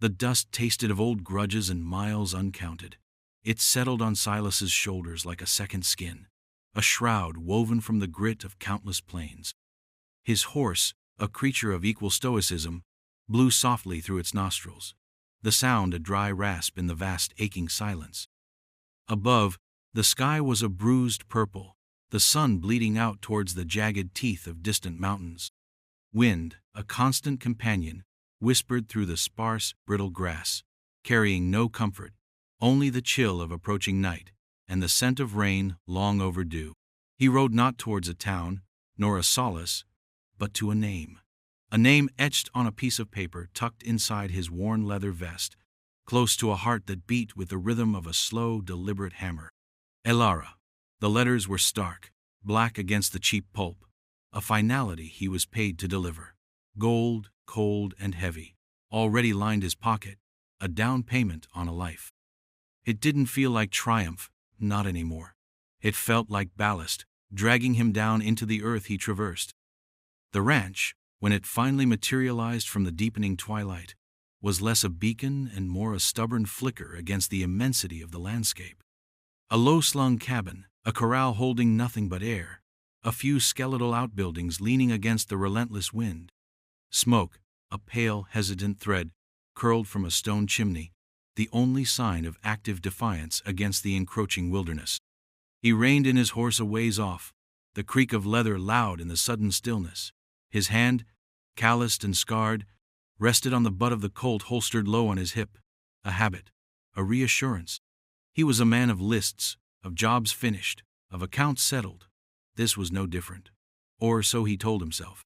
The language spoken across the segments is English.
The dust tasted of old grudges and miles uncounted. It settled on Silas's shoulders like a second skin, a shroud woven from the grit of countless plains. His horse, a creature of equal stoicism, blew softly through its nostrils, the sound a dry rasp in the vast aching silence. Above, the sky was a bruised purple, the sun bleeding out towards the jagged teeth of distant mountains. Wind, a constant companion, whispered through the sparse, brittle grass, carrying no comfort, only the chill of approaching night and the scent of rain long overdue. He rode not towards a town, nor a solace, but to a name etched on a piece of paper tucked inside his worn leather vest, close to a heart that beat with the rhythm of a slow, deliberate hammer. Elara. The letters were stark, black against the cheap pulp, a finality he was paid to deliver. Gold, cold and heavy, already lined his pocket, a down payment on a life. It didn't feel like triumph, not anymore. It felt like ballast, dragging him down into the earth he traversed. The ranch, when it finally materialized from the deepening twilight, was less a beacon and more a stubborn flicker against the immensity of the landscape. A low-slung cabin, a corral holding nothing but air, a few skeletal outbuildings leaning against the relentless wind. Smoke, a pale, hesitant thread, curled from a stone chimney, the only sign of active defiance against the encroaching wilderness. He reined in his horse a ways off, the creak of leather loud in the sudden stillness. His hand, calloused and scarred, rested on the butt of the Colt holstered low on his hip, a habit, a reassurance. He was a man of lists, of jobs finished, of accounts settled. This was no different. Or so he told himself.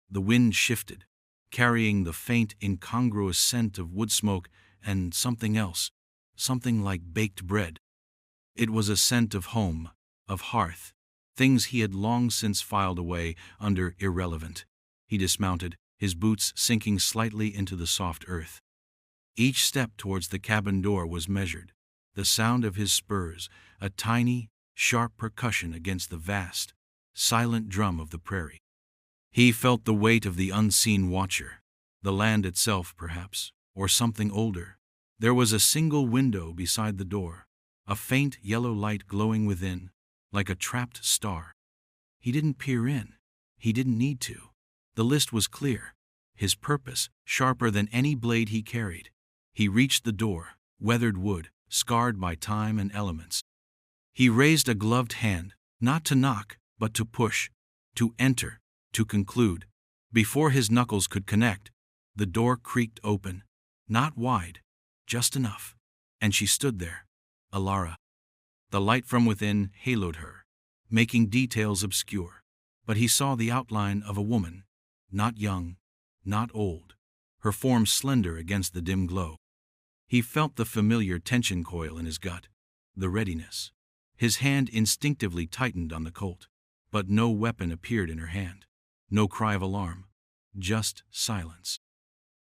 The wind shifted, carrying the faint, incongruous scent of wood smoke and something else, something like baked bread. It was a scent of home, of hearth, things he had long since filed away under irrelevant. He dismounted, his boots sinking slightly into the soft earth. Each step towards the cabin door was measured, the sound of his spurs, a tiny, sharp percussion against the vast, silent drum of the prairie. He felt the weight of the unseen watcher, the land itself perhaps, or something older. There was a single window beside the door, a faint yellow light glowing within, like a trapped star. He didn't peer in. He didn't need to. The list was clear, his purpose sharper than any blade he carried. He reached the door, weathered wood, scarred by time and elements. He raised a gloved hand, not to knock, but to push, to enter, to conclude. Before his knuckles could connect, the door creaked open, not wide, just enough, and she stood there, Elara. The light from within haloed her, making details obscure, but he saw the outline of a woman, not young, not old, her form slender against the dim glow. He felt the familiar tension coil in his gut, the readiness. His hand instinctively tightened on the Colt, but no weapon appeared in her hand, no cry of alarm, just silence.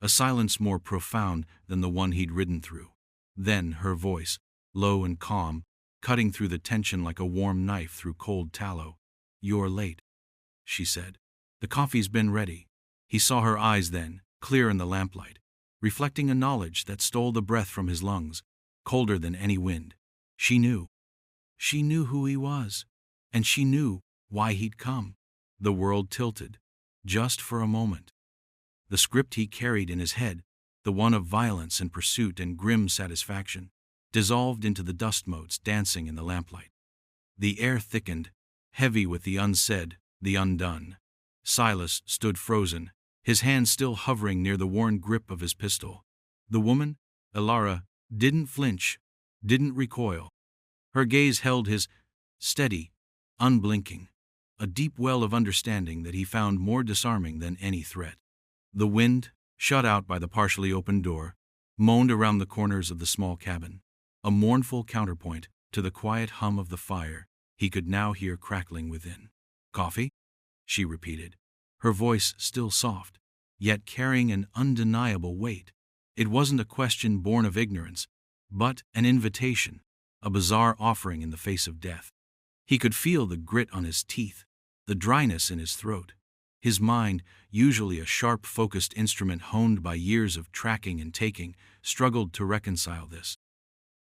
A silence more profound than the one he'd ridden through. Then her voice, low and calm, cutting through the tension like a warm knife through cold tallow. "You're late," she said. "The coffee's been ready." He saw her eyes then, clear in the lamplight, reflecting a knowledge that stole the breath from his lungs, colder than any wind. She knew. She knew who he was, and she knew why he'd come. The world tilted, just for a moment. The script he carried in his head, the one of violence and pursuit and grim satisfaction, dissolved into the dust motes dancing in the lamplight. The air thickened, heavy with the unsaid, the undone. Silas stood frozen, his hand still hovering near the worn grip of his pistol. The woman, Elara, didn't flinch, didn't recoil. Her gaze held his, steady, unblinking, a deep well of understanding that he found more disarming than any threat. The wind, shut out by the partially opened door, moaned around the corners of the small cabin, a mournful counterpoint to the quiet hum of the fire he could now hear crackling within. "Coffee?" she repeated, her voice still soft, yet carrying an undeniable weight. It wasn't a question born of ignorance, but an invitation, a bizarre offering in the face of death. He could feel the grit on his teeth, the dryness in his throat. His mind, usually a sharp-focused instrument honed by years of tracking and taking, struggled to reconcile this.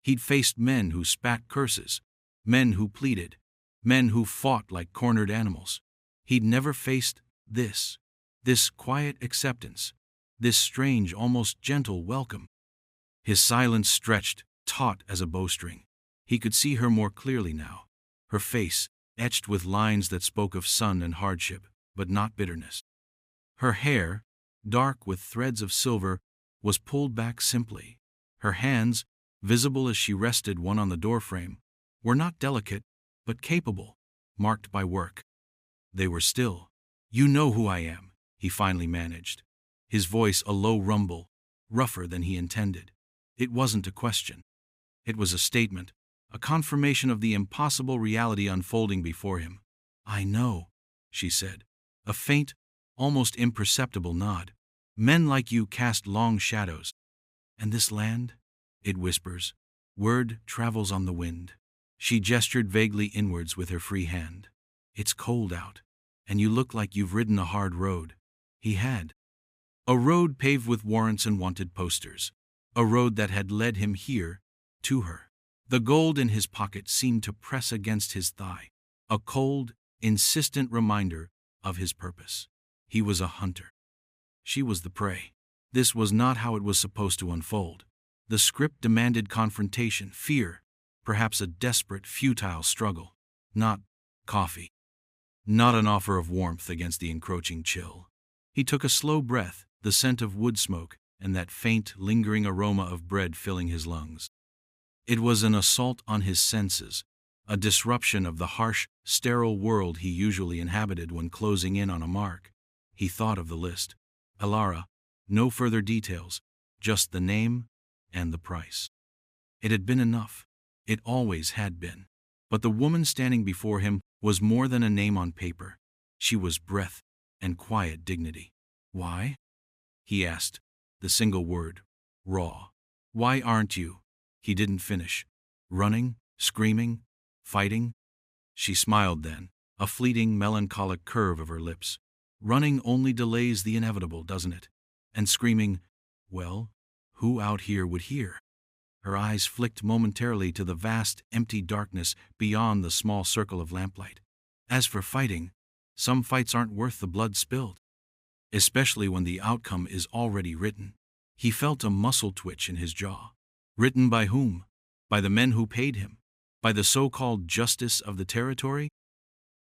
He'd faced men who spat curses, men who pleaded, men who fought like cornered animals. He'd never faced this quiet acceptance, this strange, almost gentle welcome. His silence stretched, taut as a bowstring. He could see her more clearly now, her face etched with lines that spoke of sun and hardship, but not bitterness. Her hair, dark with threads of silver, was pulled back simply. Her hands, visible as she rested one on the doorframe, were not delicate, but capable, marked by work. They were still. "You know who I am," he finally managed, his voice a low rumble, rougher than he intended. It wasn't a question. It was a statement, a confirmation of the impossible reality unfolding before him. "I know," she said, a faint, almost imperceptible nod. "Men like you cast long shadows. And this land? It whispers. Word travels on the wind." She gestured vaguely inwards with her free hand. "It's cold out, and you look like you've ridden a hard road." He had. A road paved with warrants and wanted posters. A road that had led him here, to her. The gold in his pocket seemed to press against his thigh, a cold, insistent reminder of his purpose. He was a hunter. She was the prey. This was not how it was supposed to unfold. The script demanded confrontation, fear, perhaps a desperate, futile struggle. Not coffee. Not an offer of warmth against the encroaching chill. He took a slow breath, the scent of wood smoke and that faint, lingering aroma of bread filling his lungs. It was an assault on his senses, a disruption of the harsh, sterile world he usually inhabited when closing in on a mark. He thought of the list. Alara, no further details, just the name and the price. It had been enough. It always had been. But the woman standing before him was more than a name on paper. She was breath and quiet dignity. "Why?" he asked, the single word, raw. "Why aren't you?" He didn't finish. "Running, screaming, fighting?" She smiled then, a fleeting, melancholic curve of her lips. "Running only delays the inevitable, doesn't it? And screaming, well, who out here would hear?" Her eyes flicked momentarily to the vast, empty darkness beyond the small circle of lamplight. "As for fighting, some fights aren't worth the blood spilled. Especially when the outcome is already written." He felt a muscle twitch in his jaw. Written by whom? By the men who paid him? By the so-called justice of the territory?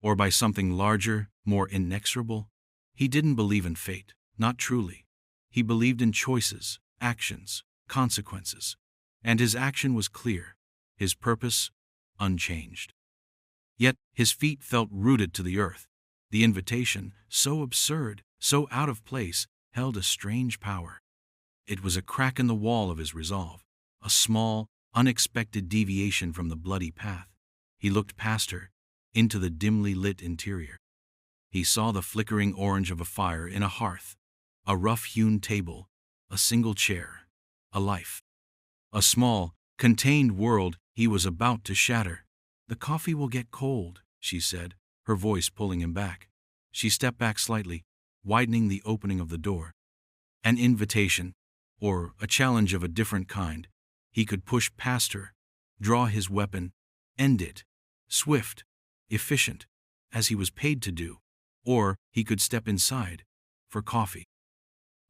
Or by something larger, more inexorable? He didn't believe in fate, not truly. He believed in choices, actions, consequences. And his action was clear, his purpose unchanged. Yet his feet felt rooted to the earth. The invitation, so absurd, so out of place, held a strange power. It was a crack in the wall of his resolve, a small, unexpected deviation from the bloody path. He looked past her, into the dimly lit interior. He saw the flickering orange of a fire in a hearth, a rough-hewn table, a single chair, a life. A small, contained world he was about to shatter. "The coffee will get cold," she said, her voice pulling him back. She stepped back slightly, widening the opening of the door. An invitation, or a challenge of a different kind. He could push past her, draw his weapon, end it, swift, efficient, as he was paid to do. Or he could step inside, for coffee.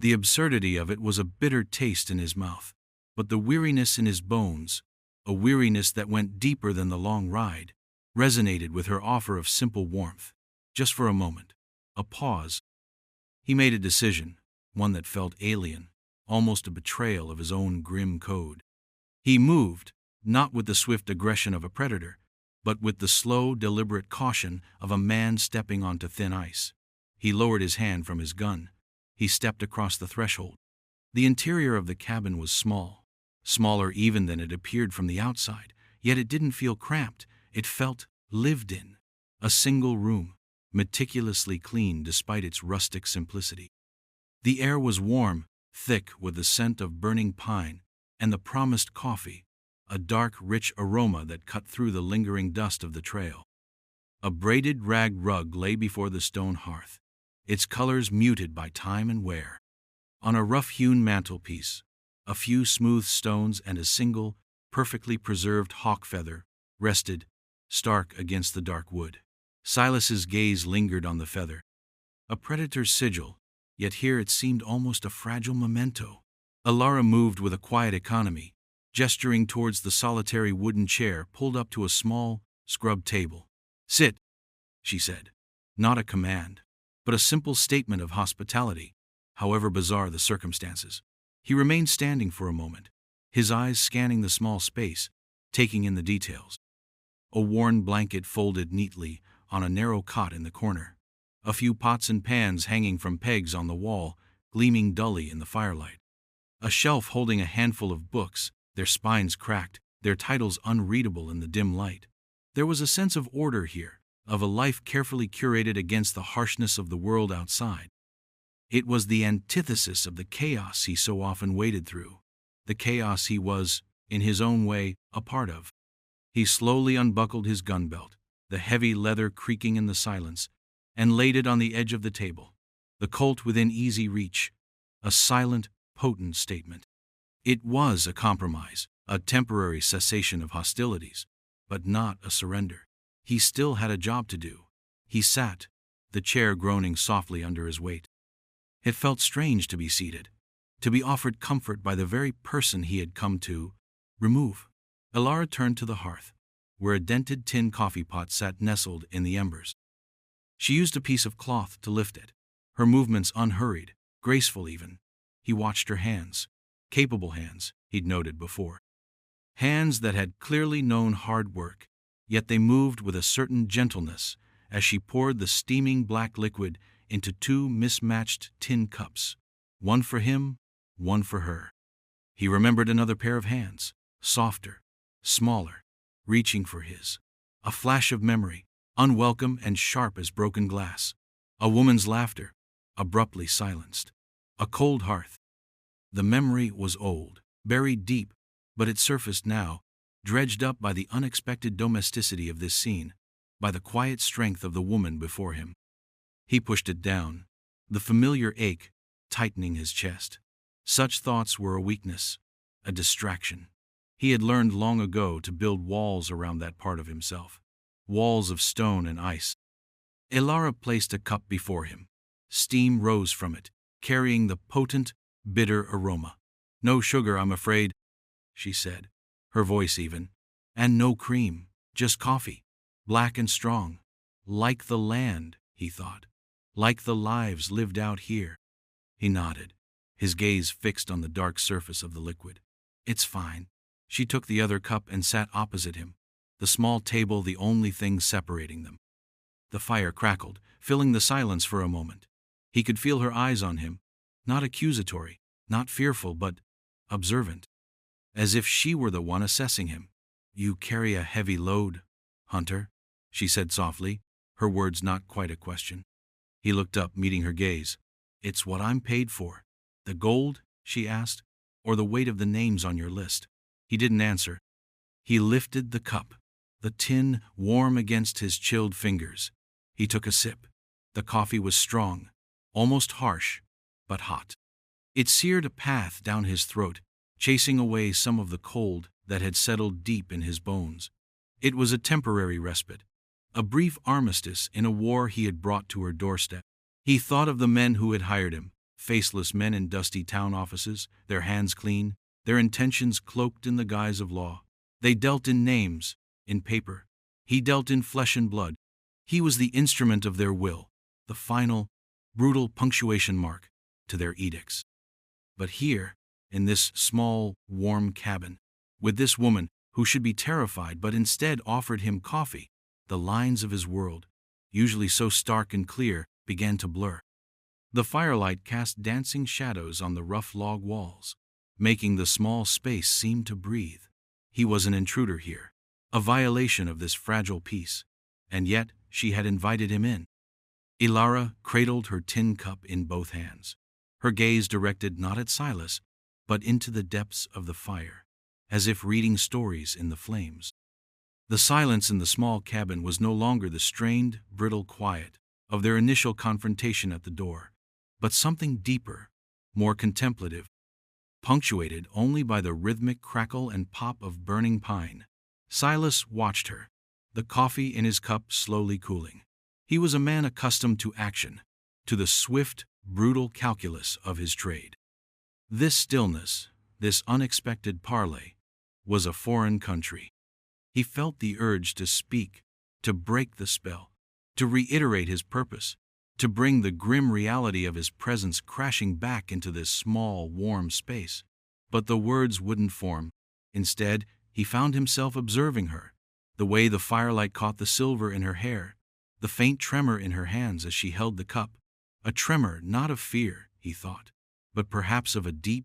The absurdity of it was a bitter taste in his mouth. But the weariness in his bones, a weariness that went deeper than the long ride, resonated with her offer of simple warmth. Just for a moment. A pause. He made a decision, one that felt alien, almost a betrayal of his own grim code. He moved, not with the swift aggression of a predator, but with the slow, deliberate caution of a man stepping onto thin ice. He lowered his hand from his gun. He stepped across the threshold. The interior of the cabin was small. Smaller even than it appeared from the outside, yet it didn't feel cramped. It felt lived in. A single room, meticulously clean despite its rustic simplicity. The air was warm, thick with the scent of burning pine and the promised coffee, a dark, rich aroma that cut through the lingering dust of the trail. A braided rag rug lay before the stone hearth, its colors muted by time and wear. On a rough-hewn mantelpiece, a few smooth stones and a single, perfectly preserved hawk feather rested, stark against the dark wood. Silas's gaze lingered on the feather. A predator's sigil, yet here it seemed almost a fragile memento. Ilara moved with a quiet economy, gesturing towards the solitary wooden chair pulled up to a small, scrubbed table. "Sit," she said. Not a command, but a simple statement of hospitality, however bizarre the circumstances. He remained standing for a moment, his eyes scanning the small space, taking in the details. A worn blanket folded neatly on a narrow cot in the corner. A few pots and pans hanging from pegs on the wall, gleaming dully in the firelight. A shelf holding a handful of books, their spines cracked, their titles unreadable in the dim light. There was a sense of order here, of a life carefully curated against the harshness of the world outside. It was the antithesis of the chaos he so often waded through, the chaos he was, in his own way, a part of. He slowly unbuckled his gun belt, the heavy leather creaking in the silence, and laid it on the edge of the table, the Colt within easy reach, a silent, potent statement. It was a compromise, a temporary cessation of hostilities, but not a surrender. He still had a job to do. He sat, the chair groaning softly under his weight. It felt strange to be seated, to be offered comfort by the very person he had come to remove. Ilara turned to the hearth, where a dented tin coffee pot sat nestled in the embers. She used a piece of cloth to lift it, her movements unhurried, graceful even. He watched her hands, capable hands, he'd noted before. Hands that had clearly known hard work, yet they moved with a certain gentleness as she poured the steaming black liquid into two mismatched tin cups, one for him, one for her. He remembered another pair of hands, softer, smaller, reaching for his. A flash of memory, unwelcome and sharp as broken glass. A woman's laughter, abruptly silenced. A cold hearth. The memory was old, buried deep, but it surfaced now, dredged up by the unexpected domesticity of this scene, by the quiet strength of the woman before him. He pushed it down, the familiar ache tightening his chest. Such thoughts were a weakness, a distraction. He had learned long ago to build walls around that part of himself, walls of stone and ice. Ilara placed a cup before him. Steam rose from it, carrying the potent, bitter aroma. "No sugar, I'm afraid," she said, her voice even. "And no cream, just coffee, black and strong. Like the land," he thought. "Like the lives lived out here." He nodded, his gaze fixed on the dark surface of the liquid. "It's fine." She took the other cup and sat opposite him, the small table the only thing separating them. The fire crackled, filling the silence for a moment. He could feel her eyes on him, not accusatory, not fearful, but observant, as if she were the one assessing him. "You carry a heavy load, Hunter," she said softly, her words not quite a question. He looked up, meeting her gaze. "It's what I'm paid for." "The gold?" she asked, "or the weight of the names on your list?" He didn't answer. He lifted the cup, the tin warm against his chilled fingers. He took a sip. The coffee was strong, almost harsh, but hot. It seared a path down his throat, chasing away some of the cold that had settled deep in his bones. It was a temporary respite, a brief armistice in a war he had brought to her doorstep. He thought of the men who had hired him, faceless men in dusty town offices, their hands clean, their intentions cloaked in the guise of law. They dealt in names, in paper. He dealt in flesh and blood. He was the instrument of their will, the final, brutal punctuation mark to their edicts. But here, in this small, warm cabin, with this woman who should be terrified but instead offered him coffee, the lines of his world, usually so stark and clear, began to blur. The firelight cast dancing shadows on the rough log walls, making the small space seem to breathe. He was an intruder here, a violation of this fragile peace, and yet she had invited him in. Ilara cradled her tin cup in both hands, her gaze directed not at Silas, but into the depths of the fire, as if reading stories in the flames. The silence in the small cabin was no longer the strained, brittle quiet of their initial confrontation at the door, but something deeper, more contemplative, punctuated only by the rhythmic crackle and pop of burning pine. Silas watched her, the coffee in his cup slowly cooling. He was a man accustomed to action, to the swift, brutal calculus of his trade. This stillness, this unexpected parley, was a foreign country. He felt the urge to speak, to break the spell, to reiterate his purpose, to bring the grim reality of his presence crashing back into this small, warm space. But the words wouldn't form. Instead, he found himself observing her, the way the firelight caught the silver in her hair, the faint tremor in her hands as she held the cup, a tremor not of fear, he thought, but perhaps of a deep,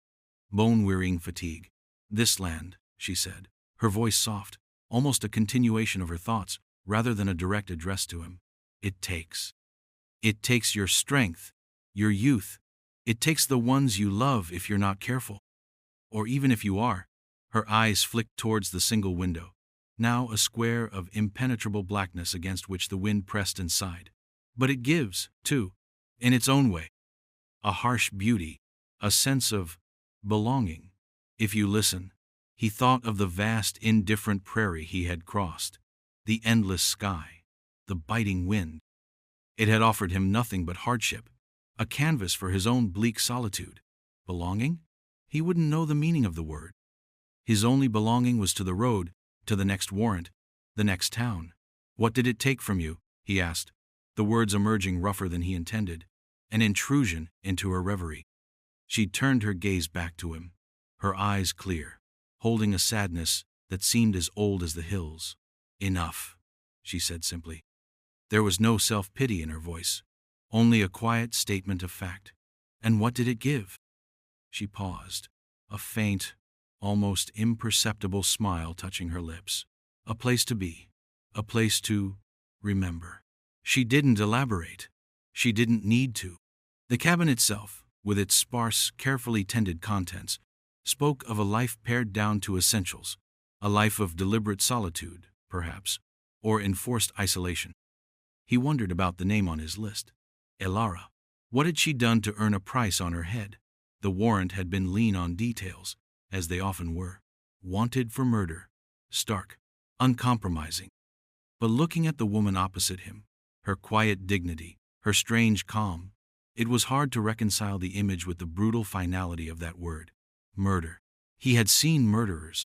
bone-wearying fatigue. "This land," she said, her voice soft, almost a continuation of her thoughts rather than a direct address to him. It takes your strength, your youth. It takes the ones you love if you're not careful. Or even if you are." Her eyes flicked towards the single window, now a square of impenetrable blackness against which the wind pressed and sighed. "But it gives, too, in its own way. A harsh beauty, a sense of belonging. If you listen." He thought of the vast, indifferent prairie he had crossed, the endless sky, the biting wind. It had offered him nothing but hardship, a canvas for his own bleak solitude. Belonging? He wouldn't know the meaning of the word. His only belonging was to the road, to the next warrant, the next town. "What did it take from you?" he asked, the words emerging rougher than he intended, an intrusion into her reverie. She turned her gaze back to him, her eyes clear, holding a sadness that seemed as old as the hills. "Enough," she said simply. There was no self-pity in her voice, only a quiet statement of fact. "And what did it give?" She paused, a faint, almost imperceptible smile touching her lips. "A place to be, a place to remember." She didn't elaborate. She didn't need to. The cabin itself, with its sparse, carefully tended contents, spoke of a life pared down to essentials, a life of deliberate solitude, perhaps, or enforced isolation. He wondered about the name on his list. Elara. What had she done to earn a price on her head? The warrant had been lean on details, as they often were. Wanted for murder. Stark. Uncompromising. But looking at the woman opposite him, her quiet dignity, her strange calm, it was hard to reconcile the image with the brutal finality of that word. Murder. He had seen murderers.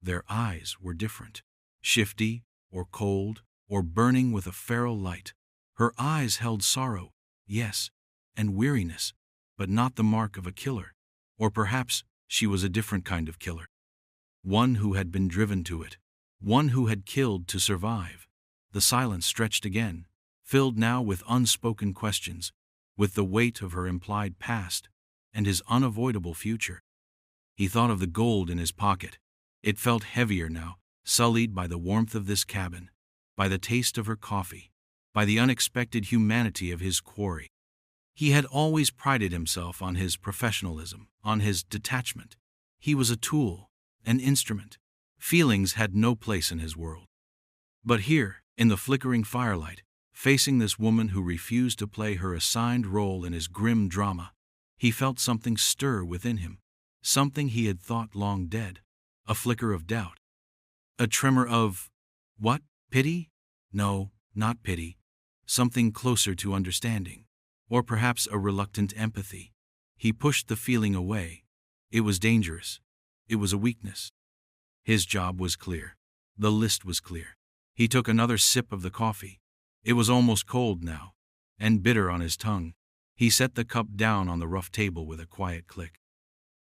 Their eyes were different. Shifty, or cold, or burning with a feral light. Her eyes held sorrow, yes, and weariness, but not the mark of a killer. Or perhaps she was a different kind of killer. One who had been driven to it. One who had killed to survive. The silence stretched again, filled now with unspoken questions, with the weight of her implied past and his unavoidable future. He thought of the gold in his pocket. It felt heavier now, sullied by the warmth of this cabin, by the taste of her coffee, by the unexpected humanity of his quarry. He had always prided himself on his professionalism, on his detachment. He was a tool, an instrument. Feelings had no place in his world. But here, in the flickering firelight, facing this woman who refused to play her assigned role in his grim drama, he felt something stir within him, something he had thought long dead, a flicker of doubt. A tremor of, what, pity? No, not pity. Something closer to understanding, or perhaps a reluctant empathy. He pushed the feeling away. It was dangerous. It was a weakness. His job was clear. The list was clear. He took another sip of the coffee. It was almost cold now, and bitter on his tongue. He set the cup down on the rough table with a quiet click.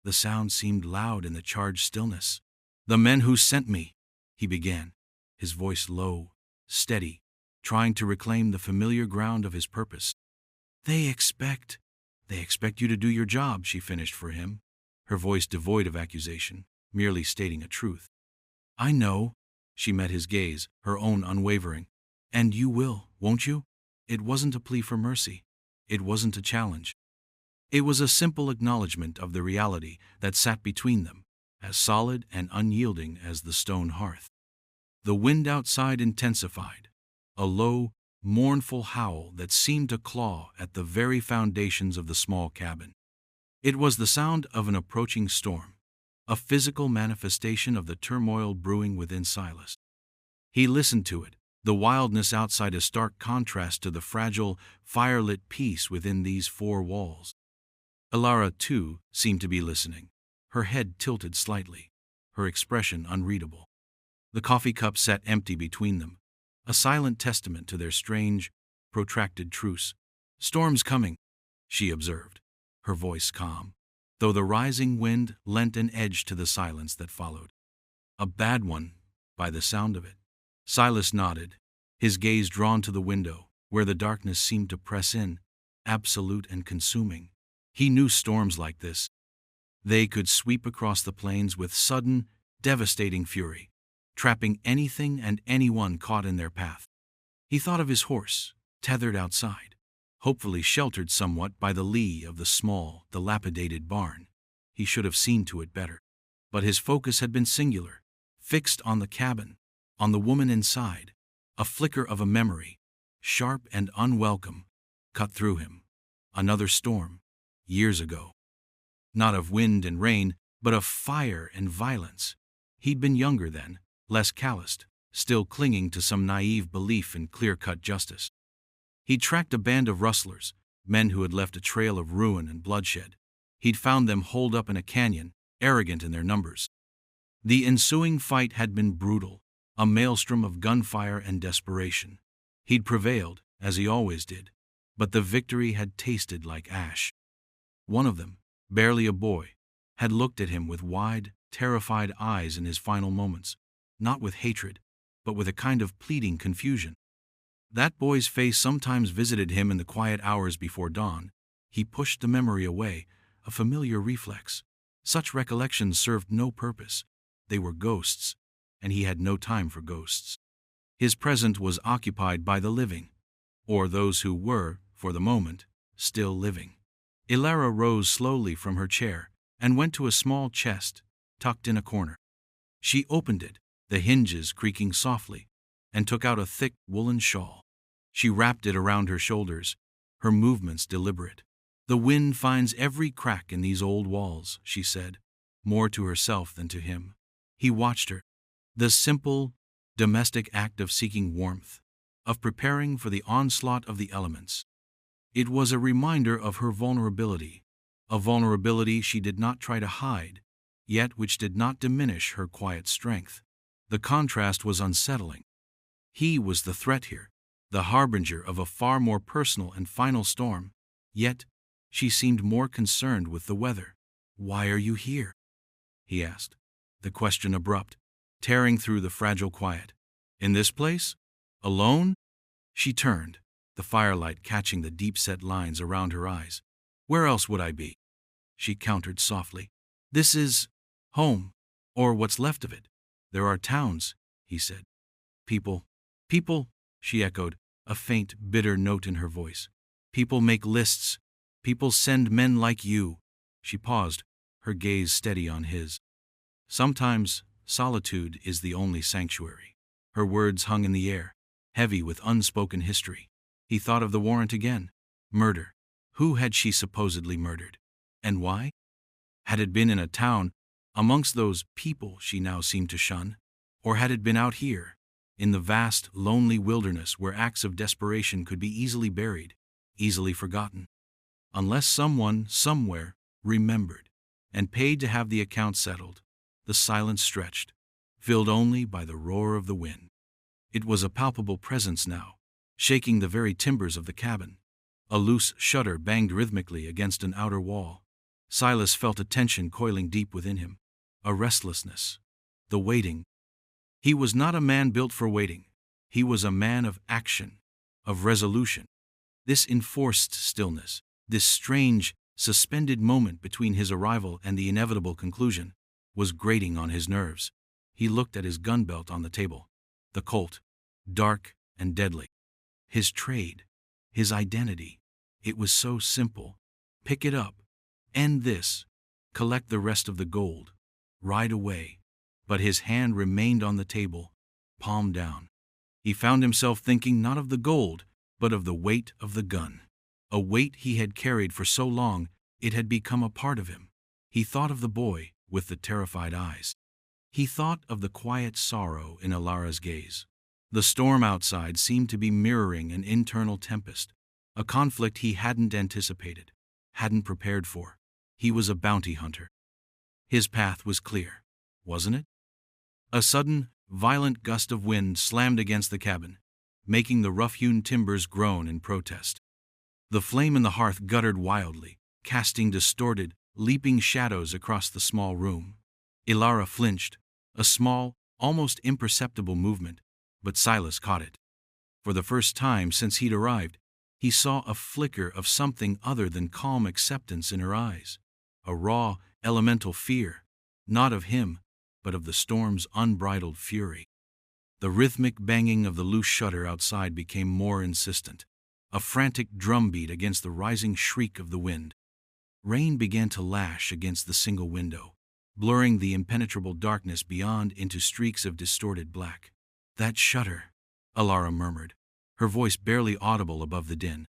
The sound seemed loud in the charged stillness. "The men who sent me," he began, his voice low, steady, trying to reclaim the familiar ground of his purpose. They expect you to do your job," she finished for him, her voice devoid of accusation, merely stating a truth. "I know." She met his gaze, her own unwavering. "And you will, won't you?" It wasn't a plea for mercy. It wasn't a challenge. It was a simple acknowledgement of the reality that sat between them, as solid and unyielding as the stone hearth. The wind outside intensified, a low, mournful howl that seemed to claw at the very foundations of the small cabin. It was the sound of an approaching storm, a physical manifestation of the turmoil brewing within Silas. He listened to it, the wildness outside a stark contrast to the fragile, firelit peace within these four walls. Ilara, too, seemed to be listening, her head tilted slightly, her expression unreadable. The coffee cup sat empty between them, a silent testament to their strange, protracted truce. "Storm's coming," she observed, her voice calm, though the rising wind lent an edge to the silence that followed. "A bad one, by the sound of it." Silas nodded, his gaze drawn to the window, where the darkness seemed to press in, absolute and consuming. He knew storms like this. They could sweep across the plains with sudden, devastating fury, trapping anything and anyone caught in their path. He thought of his horse, tethered outside, hopefully sheltered somewhat by the lee of the small, dilapidated barn. He should have seen to it better. But his focus had been singular, fixed on the cabin, on the woman inside. A flicker of a memory, sharp and unwelcome, cut through him. Another storm, years ago. Not of wind and rain, but of fire and violence. He'd been younger then, less calloused, still clinging to some naive belief in clear-cut justice. He'd tracked a band of rustlers, men who had left a trail of ruin and bloodshed. He'd found them holed up in a canyon, arrogant in their numbers. The ensuing fight had been brutal, a maelstrom of gunfire and desperation. He'd prevailed, as he always did, but the victory had tasted like ash. One of them, barely a boy, had looked at him with wide, terrified eyes in his final moments, not with hatred, but with a kind of pleading confusion. That boy's face sometimes visited him in the quiet hours before dawn. He pushed the memory away, a familiar reflex. Such recollections served no purpose. They were ghosts, and he had no time for ghosts. His present was occupied by the living, or those who were, for the moment, still living. Ilara rose slowly from her chair and went to a small chest, tucked in a corner. She opened it, the hinges creaking softly, and took out a thick woolen shawl. She wrapped it around her shoulders, her movements deliberate. "The wind finds every crack in these old walls," she said, more to herself than to him. He watched her. The simple, domestic act of seeking warmth, of preparing for the onslaught of the elements. It was a reminder of her vulnerability, a vulnerability she did not try to hide, yet which did not diminish her quiet strength. The contrast was unsettling. He was the threat here, the harbinger of a far more personal and final storm, yet she seemed more concerned with the weather. "Why are you here?" he asked, the question abrupt, tearing through the fragile quiet. "In this place? Alone?" She turned, the firelight catching the deep-set lines around her eyes. "Where else would I be?" she countered softly. "This is home, or what's left of it. There are towns," he said. "People, she echoed, a faint, bitter note in her voice. "People make lists. People send men like you." She paused, her gaze steady on his. "Sometimes solitude is the only sanctuary." Her words hung in the air, heavy with unspoken history. He thought of the warrant again. Murder. Who had she supposedly murdered? And why? Had it been in a town, amongst those people she now seemed to shun? Or had it been out here, in the vast, lonely wilderness where acts of desperation could be easily buried, easily forgotten? Unless someone, somewhere, remembered, and paid to have the account settled, the silence stretched, filled only by the roar of the wind. It was a palpable presence now, shaking the very timbers of the cabin. A loose shutter banged rhythmically against an outer wall. Silas felt a tension coiling deep within him, a restlessness, the waiting. He was not a man built for waiting. He was a man of action, of resolution. This enforced stillness, this strange, suspended moment between his arrival and the inevitable conclusion, was grating on his nerves. He looked at his gun belt on the table. The Colt, dark and deadly. His trade, his identity. It was so simple. Pick it up. End this. Collect the rest of the gold. Ride away. But his hand remained on the table, palm down. He found himself thinking not of the gold, but of the weight of the gun. A weight he had carried for so long, it had become a part of him. He thought of the boy with the terrified eyes. He thought of the quiet sorrow in Ilara's gaze. The storm outside seemed to be mirroring an internal tempest, a conflict he hadn't anticipated, hadn't prepared for. He was a bounty hunter. His path was clear, wasn't it? A sudden, violent gust of wind slammed against the cabin, making the rough-hewn timbers groan in protest. The flame in the hearth guttered wildly, casting distorted, leaping shadows across the small room. Ilara flinched, a small, almost imperceptible movement, but Silas caught it. For the first time since he'd arrived, he saw a flicker of something other than calm acceptance in her eyes, a raw, elemental fear, not of him, but of the storm's unbridled fury. The rhythmic banging of the loose shutter outside became more insistent, a frantic drumbeat against the rising shriek of the wind. Rain began to lash against the single window, blurring the impenetrable darkness beyond into streaks of distorted black. "That shutter," Ilara murmured, her voice barely audible above the din.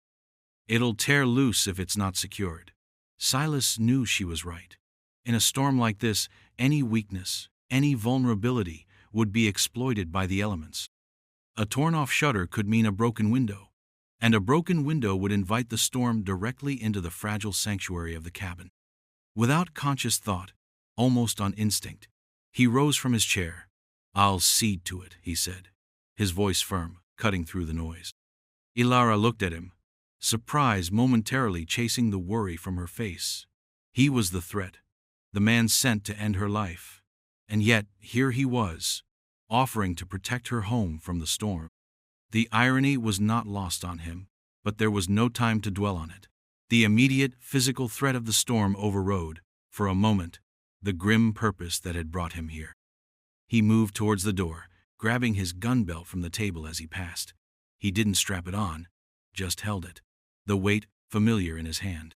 "It'll tear loose if it's not secured." Silas knew she was right. In a storm like this, any weakness, any vulnerability would be exploited by the elements. A torn-off shutter could mean a broken window, and a broken window would invite the storm directly into the fragile sanctuary of the cabin. Without conscious thought, almost on instinct, he rose from his chair. "I'll cede to it," he said, his voice firm, cutting through the noise. Ilara looked at him, surprise momentarily chasing the worry from her face. He was the threat, the man sent to end her life. And yet, here he was, offering to protect her home from the storm. The irony was not lost on him, but there was no time to dwell on it. The immediate physical threat of the storm overrode, for a moment, the grim purpose that had brought him here. He moved towards the door, grabbing his gun belt from the table as he passed. He didn't strap it on, just held it, the weight familiar in his hand.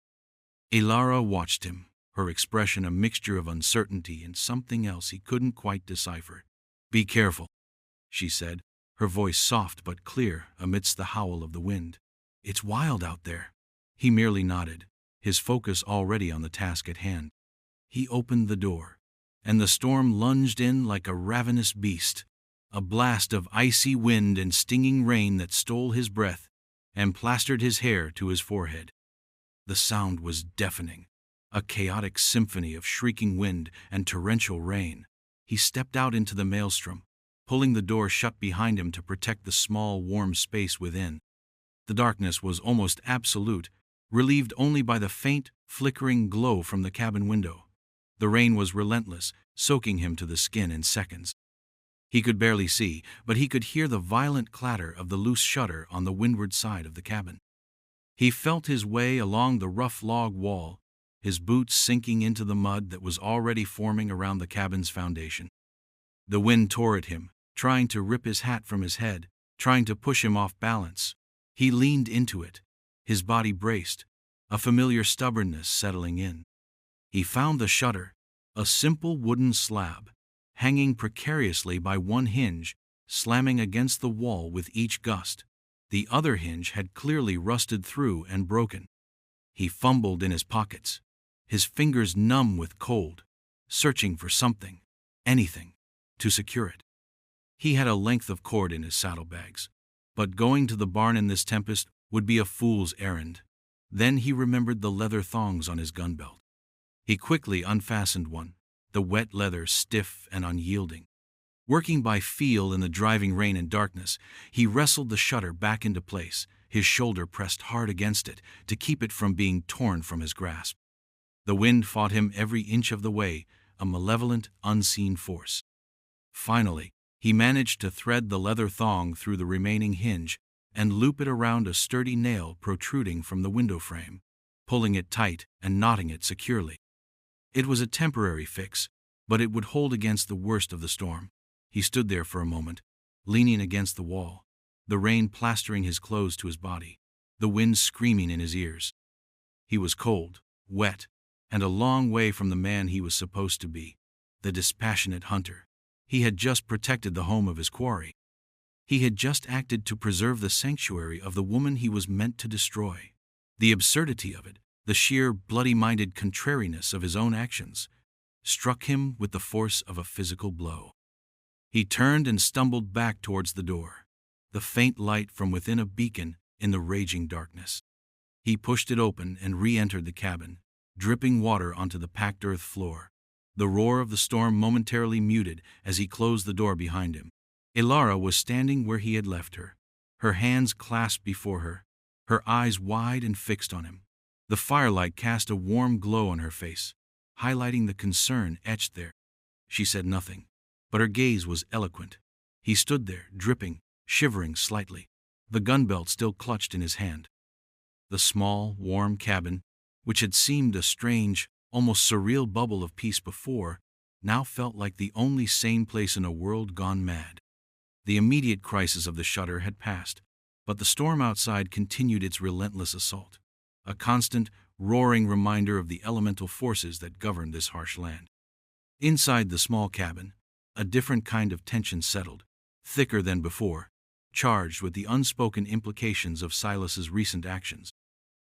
Ilara watched him, her expression a mixture of uncertainty and something else he couldn't quite decipher. "Be careful," she said, her voice soft but clear amidst the howl of the wind. "It's wild out there." He merely nodded, his focus already on the task at hand. He opened the door, and the storm lunged in like a ravenous beast, a blast of icy wind and stinging rain that stole his breath and plastered his hair to his forehead. The sound was deafening, a chaotic symphony of shrieking wind and torrential rain. He stepped out into the maelstrom, pulling the door shut behind him to protect the small, warm space within. The darkness was almost absolute, relieved only by the faint, flickering glow from the cabin window. The rain was relentless, soaking him to the skin in seconds. He could barely see, but he could hear the violent clatter of the loose shutter on the windward side of the cabin. He felt his way along the rough log wall, his boots sinking into the mud that was already forming around the cabin's foundation. The wind tore at him, trying to rip his hat from his head, trying to push him off balance. He leaned into it, his body braced, a familiar stubbornness settling in. He found the shutter, a simple wooden slab, hanging precariously by one hinge, slamming against the wall with each gust. The other hinge had clearly rusted through and broken. He fumbled in his pockets, his fingers numb with cold, searching for something, anything, to secure it. He had a length of cord in his saddlebags, but going to the barn in this tempest would be a fool's errand. Then he remembered the leather thongs on his gun belt. He quickly unfastened one, the wet leather stiff and unyielding. Working by feel in the driving rain and darkness, he wrestled the shutter back into place, his shoulder pressed hard against it to keep it from being torn from his grasp. The wind fought him every inch of the way, a malevolent, unseen force. Finally, he managed to thread the leather thong through the remaining hinge and loop it around a sturdy nail protruding from the window frame, pulling it tight and knotting it securely. It was a temporary fix, but it would hold against the worst of the storm. He stood there for a moment, leaning against the wall, the rain plastering his clothes to his body, the wind screaming in his ears. He was cold, wet, and a long way from the man he was supposed to be, the dispassionate hunter. He had just protected the home of his quarry. He had just acted to preserve the sanctuary of the woman he was meant to destroy. The absurdity of it, the sheer bloody-minded contrariness of his own actions, struck him with the force of a physical blow. He turned and stumbled back towards the door, the faint light from within a beacon in the raging darkness. He pushed it open and re-entered the cabin, dripping water onto the packed earth floor. The roar of the storm momentarily muted as he closed the door behind him. Elara was standing where he had left her, her hands clasped before her, her eyes wide and fixed on him. The firelight cast a warm glow on her face, highlighting the concern etched there. She said nothing, but her gaze was eloquent. He stood there, dripping, shivering slightly, the gun belt still clutched in his hand. The small, warm cabin, which had seemed a strange, almost surreal bubble of peace before, now felt like the only sane place in a world gone mad. The immediate crisis of the shutter had passed, but the storm outside continued its relentless assault, a constant, roaring reminder of the elemental forces that governed this harsh land. Inside the small cabin, a different kind of tension settled, thicker than before, charged with the unspoken implications of Silas's recent actions.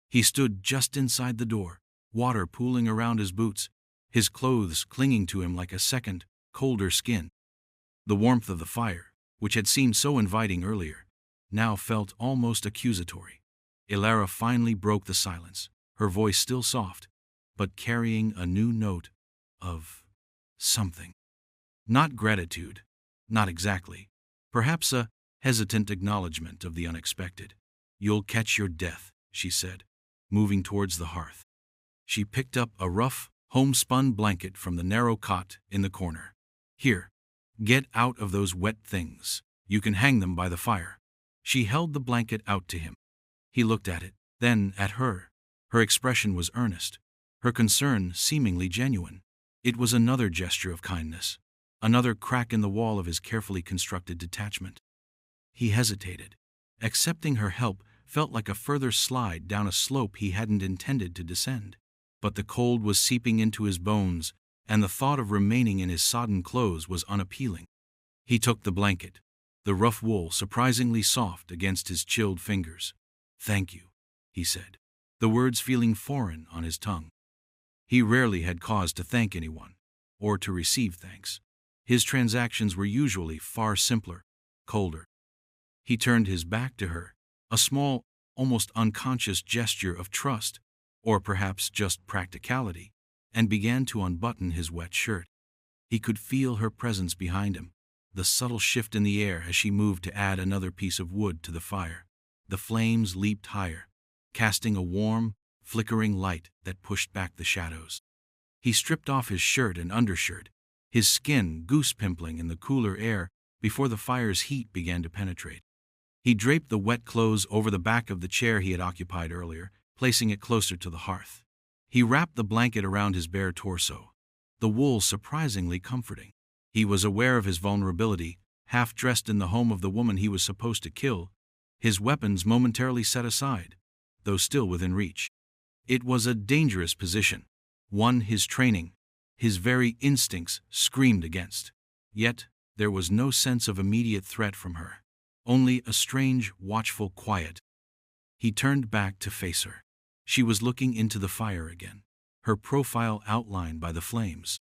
He stood just inside the door, water pooling around his boots, his clothes clinging to him like a second, colder skin. The warmth of the fire, which had seemed so inviting earlier, now felt almost accusatory. Elara finally broke the silence, her voice still soft, but carrying a new note of something. Not gratitude, not exactly. Perhaps a hesitant acknowledgement of the unexpected. "You'll catch your death," she said, moving towards the hearth. She picked up a rough, homespun blanket from the narrow cot in the corner. "Here, get out of those wet things. You can hang them by the fire." She held the blanket out to him. He looked at it, then at her. Her expression was earnest, her concern seemingly genuine. It was another gesture of kindness, another crack in the wall of his carefully constructed detachment. He hesitated. Accepting her help felt like a further slide down a slope he hadn't intended to descend. But the cold was seeping into his bones, and the thought of remaining in his sodden clothes was unappealing. He took the blanket, the rough wool surprisingly soft against his chilled fingers. "Thank you," he said, the words feeling foreign on his tongue. He rarely had cause to thank anyone, or to receive thanks. His transactions were usually far simpler, colder. He turned his back to her, a small, almost unconscious gesture of trust, or perhaps just practicality, and began to unbutton his wet shirt. He could feel her presence behind him, the subtle shift in the air as she moved to add another piece of wood to the fire. The flames leaped higher, casting a warm, flickering light that pushed back the shadows. He stripped off his shirt and undershirt, his skin goose-pimpling in the cooler air before the fire's heat began to penetrate. He draped the wet clothes over the back of the chair he had occupied earlier, placing it closer to the hearth. He wrapped the blanket around his bare torso, the wool surprisingly comforting. He was aware of his vulnerability, half dressed in the home of the woman he was supposed to kill, his weapons momentarily set aside, though still within reach. It was a dangerous position, one his training, his very instincts screamed against. Yet there was no sense of immediate threat from her, only a strange, watchful quiet. He turned back to face her. She was looking into the fire again, her profile outlined by the flames.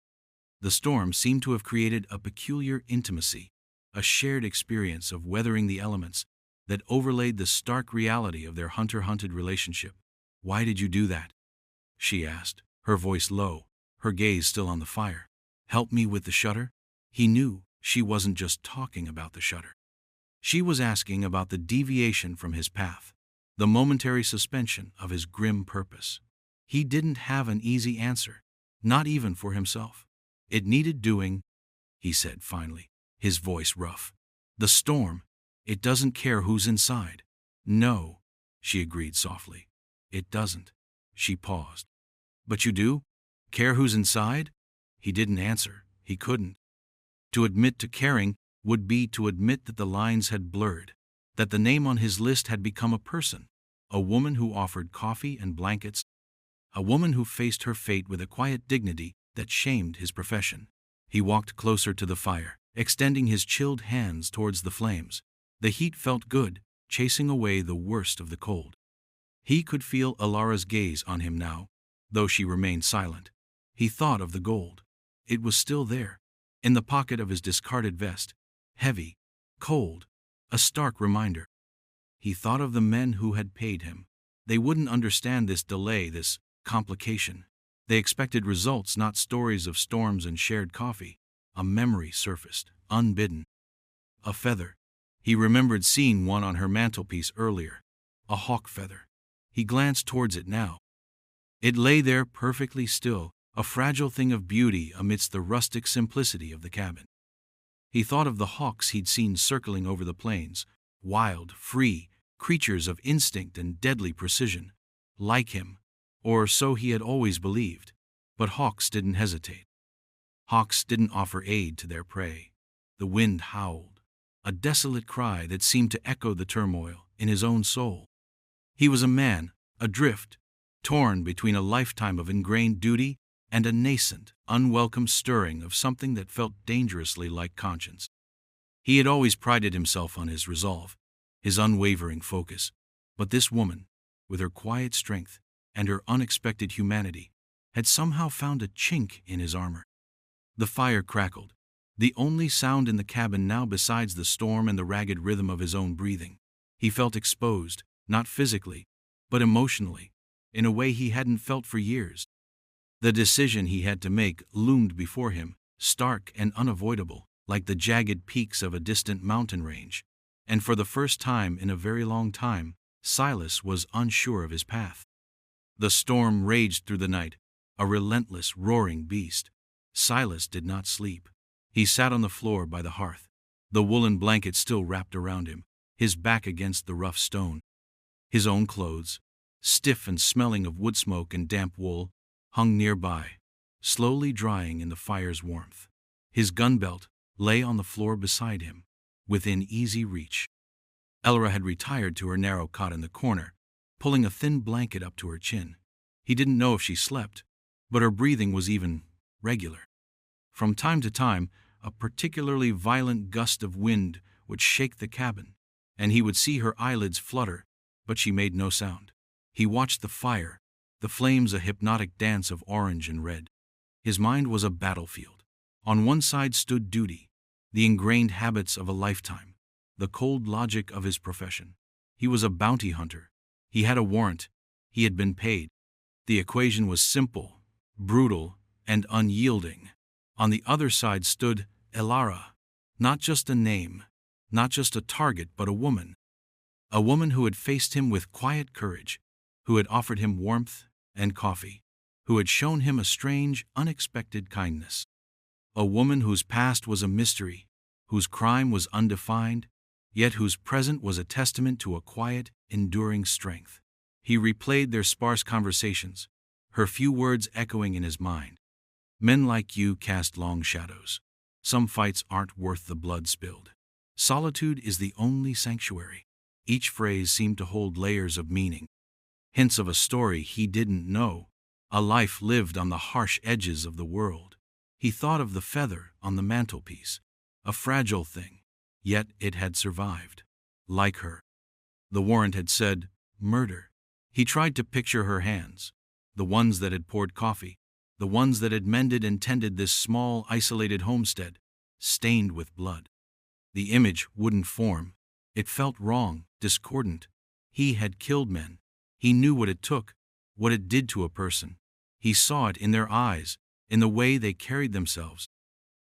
The storm seemed to have created a peculiar intimacy, a shared experience of weathering the elements that overlaid the stark reality of their hunter-hunted relationship. "Why did you do that?" she asked, her voice low, her gaze still on the fire. "Help me with the shutter?" He knew she wasn't just talking about the shutter. She was asking about the deviation from his path, the momentary suspension of his grim purpose. He didn't have an easy answer, not even for himself. "It needed doing," he said finally, his voice rough. "The storm, it doesn't care who's inside." "No," she agreed softly. "It doesn't." She paused. "But you do? Care who's inside?" He didn't answer. He couldn't. To admit to caring would be to admit that the lines had blurred, that the name on his list had become a person, a woman who offered coffee and blankets, a woman who faced her fate with a quiet dignity that shamed his profession. He walked closer to the fire, extending his chilled hands towards the flames, The heat felt good, chasing away the worst of the cold. He could feel Alara's gaze on him now, though she remained silent. He thought of the gold. It was still there, in the pocket of his discarded vest, heavy, cold, a stark reminder. He thought of the men who had paid him. They wouldn't understand this delay, this complication. They expected results, not stories of storms and shared coffee. A memory surfaced, unbidden. A feather. He remembered seeing one on her mantelpiece earlier. A hawk feather. He glanced towards it now. It lay there perfectly still, a fragile thing of beauty amidst the rustic simplicity of the cabin. He thought of the hawks he'd seen circling over the plains, wild, free, creatures of instinct and deadly precision. Like him, or so he had always believed. But hawks didn't hesitate. Hawks didn't offer aid to their prey. The wind howled, a desolate cry that seemed to echo the turmoil in his own soul. He was a man, adrift, torn between a lifetime of ingrained duty and a nascent, unwelcome stirring of something that felt dangerously like conscience. He had always prided himself on his resolve, his unwavering focus, but this woman, with her quiet strength and her unexpected humanity, had somehow found a chink in his armor. The fire crackled, the only sound in the cabin now besides the storm and the ragged rhythm of his own breathing. He felt exposed, not physically, but emotionally, in a way he hadn't felt for years. The decision he had to make loomed before him, stark and unavoidable, like the jagged peaks of a distant mountain range. And for the first time in a very long time, Silas was unsure of his path. The storm raged through the night, a relentless, roaring beast. Silas did not sleep. He sat on the floor by the hearth, the woolen blanket still wrapped around him, his back against the rough stone. His own clothes, stiff and smelling of wood smoke and damp wool, hung nearby, slowly drying in the fire's warmth. His gun belt lay on the floor beside him, within easy reach. Elara had retired to her narrow cot in the corner, pulling a thin blanket up to her chin. He didn't know if she slept, but her breathing was even regular. From time to time, a particularly violent gust of wind would shake the cabin, and he would see her eyelids flutter, but she made no sound. He watched the fire, the flames a hypnotic dance of orange and red. His mind was a battlefield. On one side stood duty, the ingrained habits of a lifetime, the cold logic of his profession. He was a bounty hunter. He had a warrant. He had been paid. The equation was simple, brutal, and unyielding. On the other side stood Elara, not just a name, not just a target, but a woman. A woman who had faced him with quiet courage, who had offered him warmth and coffee, who had shown him a strange, unexpected kindness. A woman whose past was a mystery, whose crime was undefined, yet whose present was a testament to a quiet, enduring strength. He replayed their sparse conversations, her few words echoing in his mind. Men like you cast long shadows. Some fights aren't worth the blood spilled. Solitude is the only sanctuary. Each phrase seemed to hold layers of meaning, hints of a story he didn't know, a life lived on the harsh edges of the world. He thought of the feather on the mantelpiece, a fragile thing, yet it had survived. Like her. The warrant had said, murder. He tried to picture her hands, the ones that had poured coffee, the ones that had mended and tended this small, isolated homestead, stained with blood. The image wouldn't form. It felt wrong, discordant. He had killed men. He knew what it took, what it did to a person. He saw it in their eyes, in the way they carried themselves.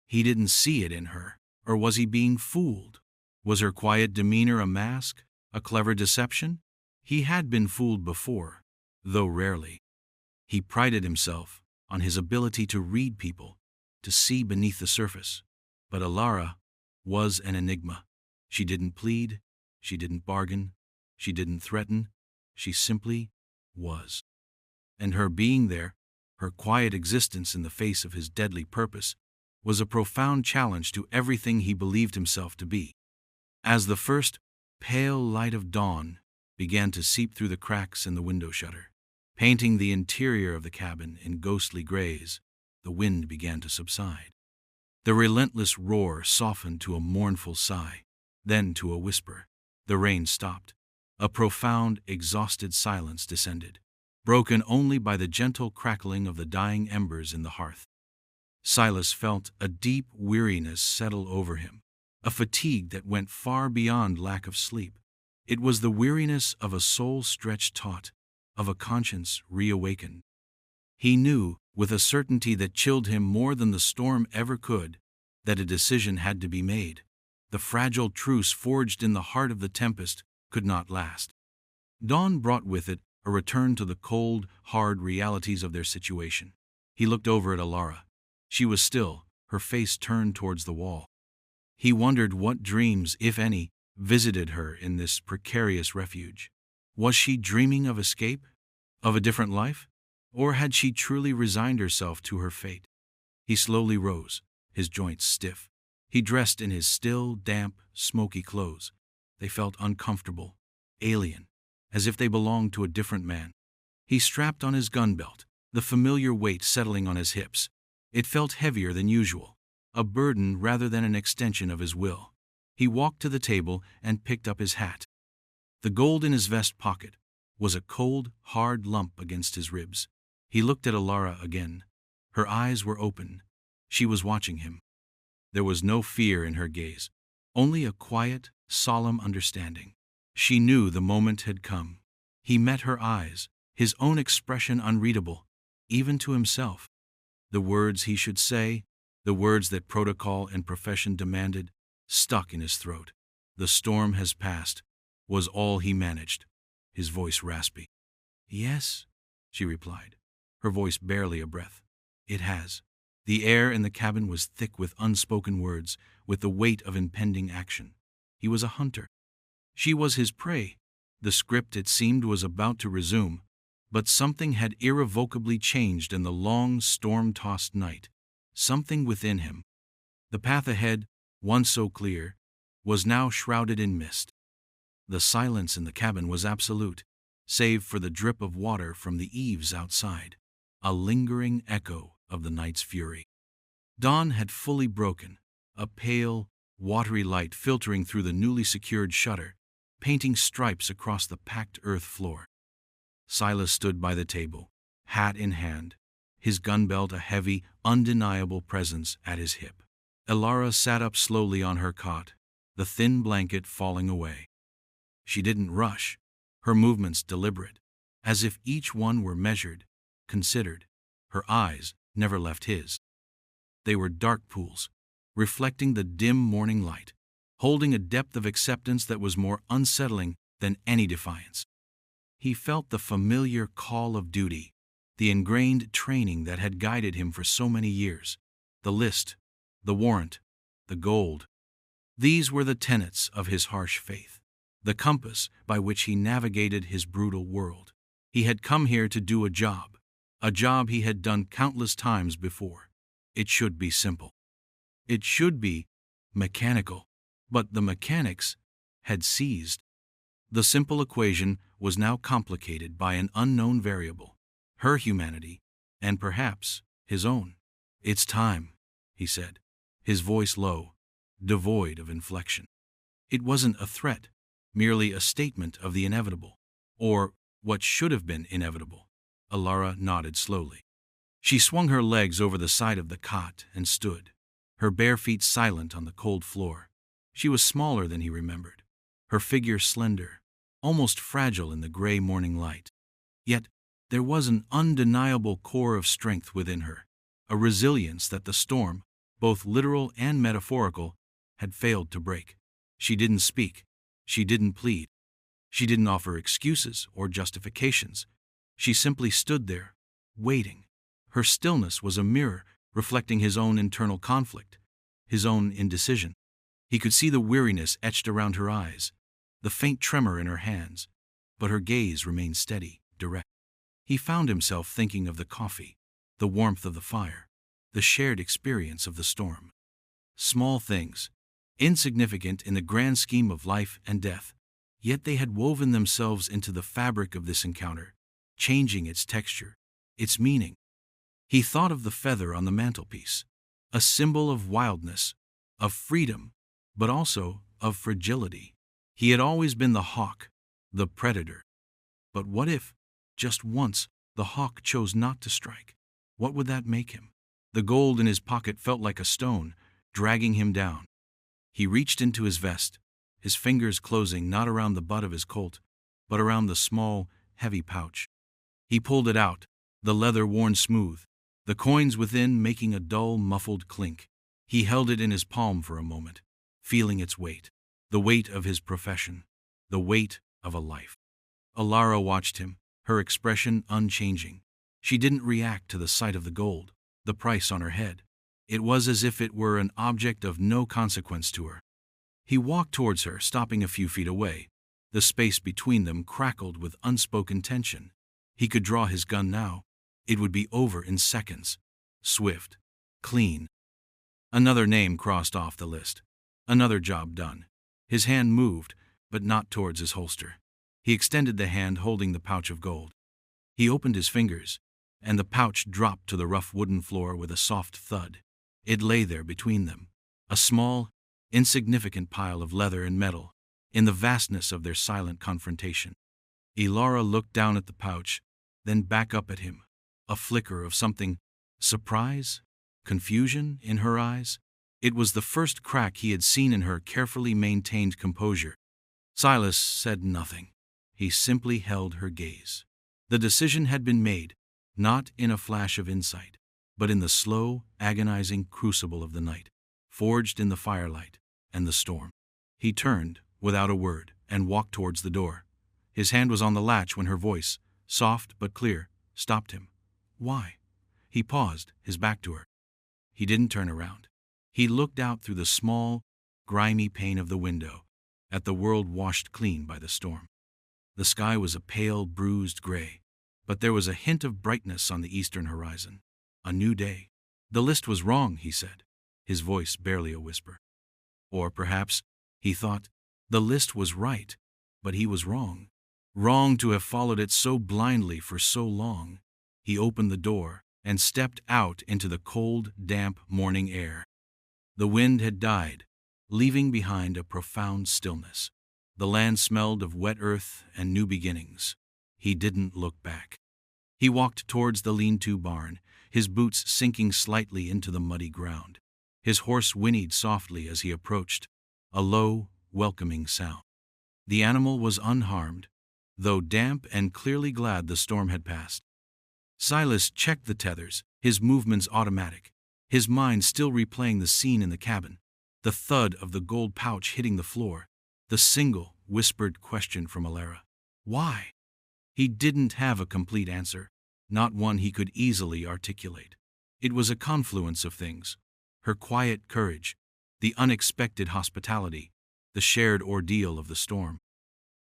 He didn't see it in her, or was he being fooled? Was her quiet demeanor a mask, a clever deception? He had been fooled before, though rarely. He prided himself on his ability to read people, to see beneath the surface. But Elara was an enigma. She didn't plead, she didn't bargain, she didn't threaten, she simply was. And her being there, her quiet existence in the face of his deadly purpose, was a profound challenge to everything he believed himself to be. As the first pale light of dawn began to seep through the cracks in the window shutter, painting the interior of the cabin in ghostly grays, the wind began to subside. The relentless roar softened to a mournful sigh. then to a whisper. The rain stopped. A profound, exhausted silence descended, broken only by the gentle crackling of the dying embers in the hearth. Silas felt a deep weariness settle over him, a fatigue that went far beyond lack of sleep. It was the weariness of a soul stretched taut, of a conscience reawakened. He knew, with a certainty that chilled him more than the storm ever could, that a decision had to be made. The fragile truce forged in the heart of the tempest could not last. Dawn brought with it a return to the cold, hard realities of their situation. He looked over at Alara. She was still, her face turned towards the wall. He wondered what dreams, if any, visited her in this precarious refuge. Was she dreaming of escape? Of a different life? Or had she truly resigned herself to her fate? He slowly rose, his joints stiff. He dressed in his still, damp, smoky clothes. They felt uncomfortable, alien, as if they belonged to a different man. He strapped on his gun belt, the familiar weight settling on his hips. It felt heavier than usual, a burden rather than an extension of his will. He walked to the table and picked up his hat. The gold in his vest pocket was a cold, hard lump against his ribs. He looked at Alara again. Her eyes were open. She was watching him. There was no fear in her gaze, only a quiet, solemn understanding. She knew the moment had come. He met her eyes, his own expression unreadable, even to himself. The words he should say, the words that protocol and profession demanded, stuck in his throat. "The storm has passed," was all he managed, his voice raspy. "Yes," she replied, her voice barely a breath. "It has." The air in the cabin was thick with unspoken words, with the weight of impending action. He was a hunter. She was his prey. The script, it seemed, was about to resume, but something had irrevocably changed in the long, storm-tossed night. Something within him. The path ahead, once so clear, was now shrouded in mist. The silence in the cabin was absolute, save for the drip of water from the eaves outside, a lingering echo of the night's fury. Dawn had fully broken, a pale, watery light filtering through the newly secured shutter, painting stripes across the packed earth floor. Silas stood by the table, hat in hand, his gun belt a heavy, undeniable presence at his hip. Alara sat up slowly on her cot, the thin blanket falling away. She didn't rush, her movements deliberate, as if each one were measured, considered. Her eyes never left his. They were dark pools, reflecting the dim morning light, holding a depth of acceptance that was more unsettling than any defiance. He felt the familiar call of duty, the ingrained training that had guided him for so many years. The list, the warrant, the gold. These were the tenets of his harsh faith, the compass by which he navigated his brutal world. He had come here to do a job he had done countless times before. It should be simple. It should be mechanical. But the mechanics had ceased. The simple equation was now complicated by an unknown variable, her humanity, and perhaps his own. "It's time," he said, his voice low, devoid of inflection. It wasn't a threat, merely a statement of the inevitable, or what should have been inevitable. Alara nodded slowly. She swung her legs over the side of the cot and stood, her bare feet silent on the cold floor. She was smaller than he remembered, her figure slender, almost fragile in the gray morning light. Yet there was an undeniable core of strength within her, a resilience that the storm, both literal and metaphorical, had failed to break. She didn't speak. She didn't plead. She didn't offer excuses or justifications. She simply stood there, waiting. Her stillness was a mirror reflecting his own internal conflict, his own indecision. He could see the weariness etched around her eyes, the faint tremor in her hands, but her gaze remained steady, direct. He found himself thinking of the coffee, the warmth of the fire, the shared experience of the storm. Small things, insignificant in the grand scheme of life and death, yet they had woven themselves into the fabric of this encounter, changing its texture, its meaning. He thought of the feather on the mantelpiece, a symbol of wildness, of freedom, but also of fragility. He had always been the hawk, the predator. But what if, just once, the hawk chose not to strike? What would that make him? The gold in his pocket felt like a stone, dragging him down. He reached into his vest, his fingers closing not around the butt of his Colt, but around the small, heavy pouch. He pulled it out, the leather worn smooth, the coins within making a dull, muffled clink. He held it in his palm for a moment, feeling its weight, the weight of his profession, the weight of a life. Alara watched him, her expression unchanging. She didn't react to the sight of the gold, the price on her head. It was as if it were an object of no consequence to her. He walked towards her, stopping a few feet away. The space between them crackled with unspoken tension. He could draw his gun now. It would be over in seconds. Swift. Clean. Another name crossed off the list. Another job done. His hand moved, but not towards his holster. He extended the hand holding the pouch of gold. He opened his fingers, and the pouch dropped to the rough wooden floor with a soft thud. It lay there between them, a small, insignificant pile of leather and metal, in the vastness of their silent confrontation. Alara looked down at the pouch, then back up at him, a flicker of something, surprise, confusion in her eyes. It was the first crack he had seen in her carefully maintained composure. Silas said nothing. He simply held her gaze. The decision had been made, not in a flash of insight, but in the slow, agonizing crucible of the night, forged in the firelight and the storm. He turned, without a word, and walked towards the door. His hand was on the latch when her voice, soft but clear, stopped him. Why? He paused, his back to her. He didn't turn around. He looked out through the small, grimy pane of the window, at the world washed clean by the storm. The sky was a pale, bruised gray, but there was a hint of brightness on the eastern horizon. A new day. The list was wrong, he said, his voice barely a whisper. Or perhaps, he thought, the list was right, but he was wrong. Wrong to have followed it so blindly for so long. He opened the door and stepped out into the cold, damp morning air. The wind had died, leaving behind a profound stillness. The land smelled of wet earth and new beginnings. He didn't look back. He walked towards the lean-to barn, his boots sinking slightly into the muddy ground. His horse whinnied softly as he approached, a low, welcoming sound. The animal was unharmed, though damp and clearly glad the storm had passed. Silas checked the tethers, his movements automatic, his mind still replaying the scene in the cabin, the thud of the gold pouch hitting the floor, the single, whispered question from Alara. Why? He didn't have a complete answer, not one he could easily articulate. It was a confluence of things: her quiet courage, the unexpected hospitality, the shared ordeal of the storm.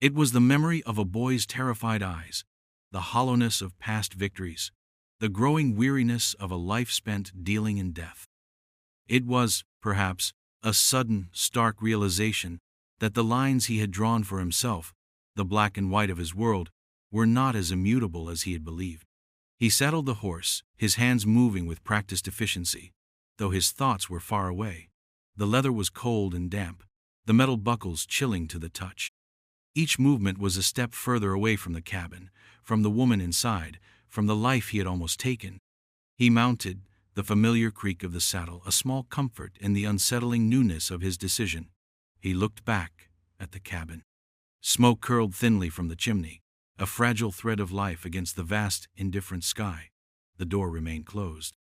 It was the memory of a boy's terrified eyes, the hollowness of past victories, the growing weariness of a life spent dealing in death. It was, perhaps, a sudden, stark realization that the lines he had drawn for himself, the black and white of his world, were not as immutable as he had believed. He saddled the horse, his hands moving with practiced efficiency, though his thoughts were far away. The leather was cold and damp, the metal buckles chilling to the touch. Each movement was a step further away from the cabin, from the woman inside, from the life he had almost taken. He mounted, the familiar creak of the saddle a small comfort in the unsettling newness of his decision. He looked back at the cabin. Smoke curled thinly from the chimney, a fragile thread of life against the vast, indifferent sky. The door remained closed.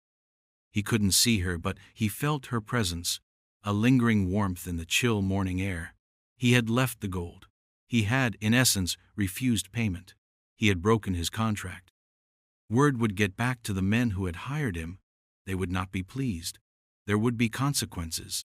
He couldn't see her, but he felt her presence, a lingering warmth in the chill morning air. He had left the gold. He had, in essence, refused payment. He had broken his contract. Word would get back to the men who had hired him. They would not be pleased. There would be consequences.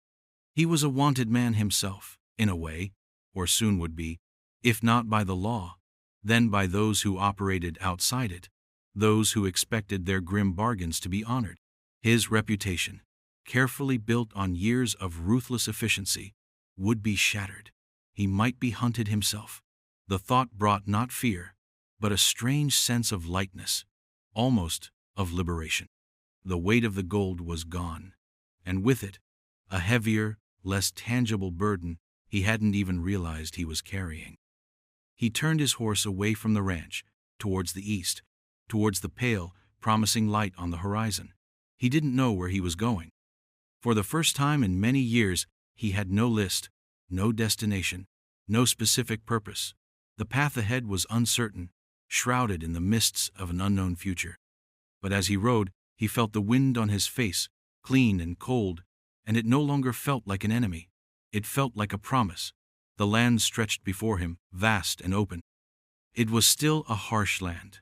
He was a wanted man himself, in a way, or soon would be, if not by the law, then by those who operated outside it, those who expected their grim bargains to be honored. His reputation, carefully built on years of ruthless efficiency, would be shattered. He might be hunted himself. The thought brought not fear, but a strange sense of lightness, almost of liberation. The weight of the gold was gone, and with it, a heavier, less tangible burden he hadn't even realized he was carrying. He turned his horse away from the ranch, towards the east, towards the pale, promising light on the horizon. He didn't know where he was going. For the first time in many years, he had no list, no destination, no specific purpose. The path ahead was uncertain, shrouded in the mists of an unknown future. But as he rode, he felt the wind on his face, clean and cold, and it no longer felt like an enemy. It felt like a promise. The land stretched before him, vast and open. It was still a harsh land,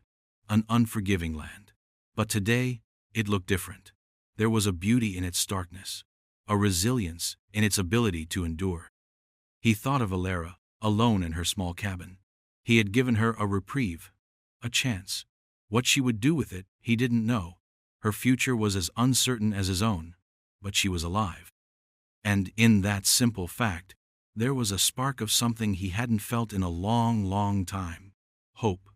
an unforgiving land. But today, it looked different. There was a beauty in its starkness, a resilience in its ability to endure. He thought of Alara, alone in her small cabin. He had given her a reprieve, a chance. What she would do with it, he didn't know. Her future was as uncertain as his own, but she was alive. And in that simple fact, there was a spark of something he hadn't felt in a long, long time. Hope,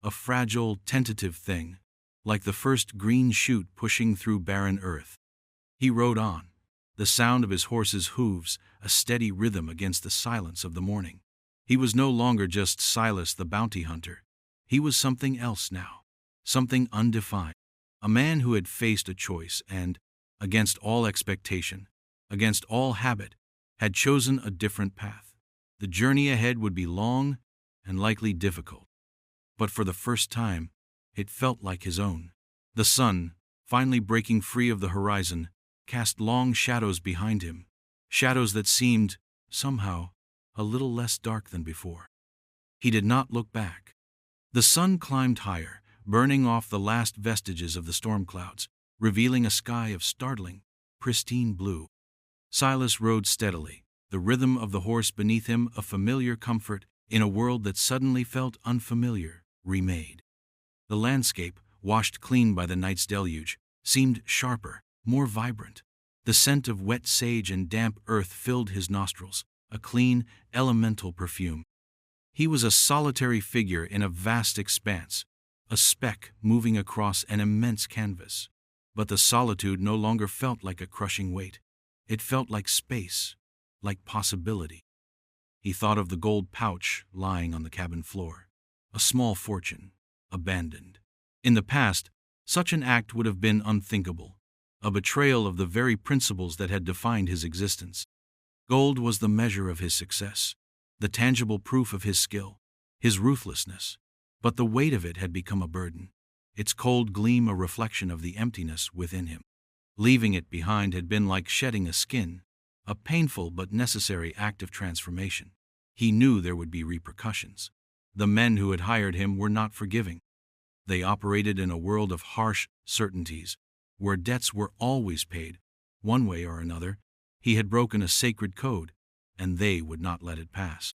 a fragile, tentative thing, like the first green shoot pushing through barren earth. He rode on, the sound of his horse's hooves a steady rhythm against the silence of the morning. He was no longer just Silas the bounty hunter. He was something else now, something undefined. A man who had faced a choice and, against all expectation, against all habit, had chosen a different path. The journey ahead would be long and likely difficult. But for the first time, it felt like his own. The sun, finally breaking free of the horizon, cast long shadows behind him, shadows that seemed, somehow, a little less dark than before. He did not look back. The sun climbed higher, burning off the last vestiges of the storm clouds, revealing a sky of startling, pristine blue. Silas rode steadily, the rhythm of the horse beneath him a familiar comfort in a world that suddenly felt unfamiliar, remade. The landscape, washed clean by the night's deluge, seemed sharper, more vibrant. The scent of wet sage and damp earth filled his nostrils, a clean, elemental perfume. He was a solitary figure in a vast expanse, a speck moving across an immense canvas. But the solitude no longer felt like a crushing weight. It felt like space, like possibility. He thought of the gold pouch lying on the cabin floor, a small fortune, abandoned. In the past, such an act would have been unthinkable, a betrayal of the very principles that had defined his existence. Gold was the measure of his success, the tangible proof of his skill, his ruthlessness. But the weight of it had become a burden, its cold gleam a reflection of the emptiness within him. Leaving it behind had been like shedding a skin, a painful but necessary act of transformation. He knew there would be repercussions. The men who had hired him were not forgiving. They operated in a world of harsh certainties, where debts were always paid, one way or another. He had broken a sacred code, and they would not let it pass.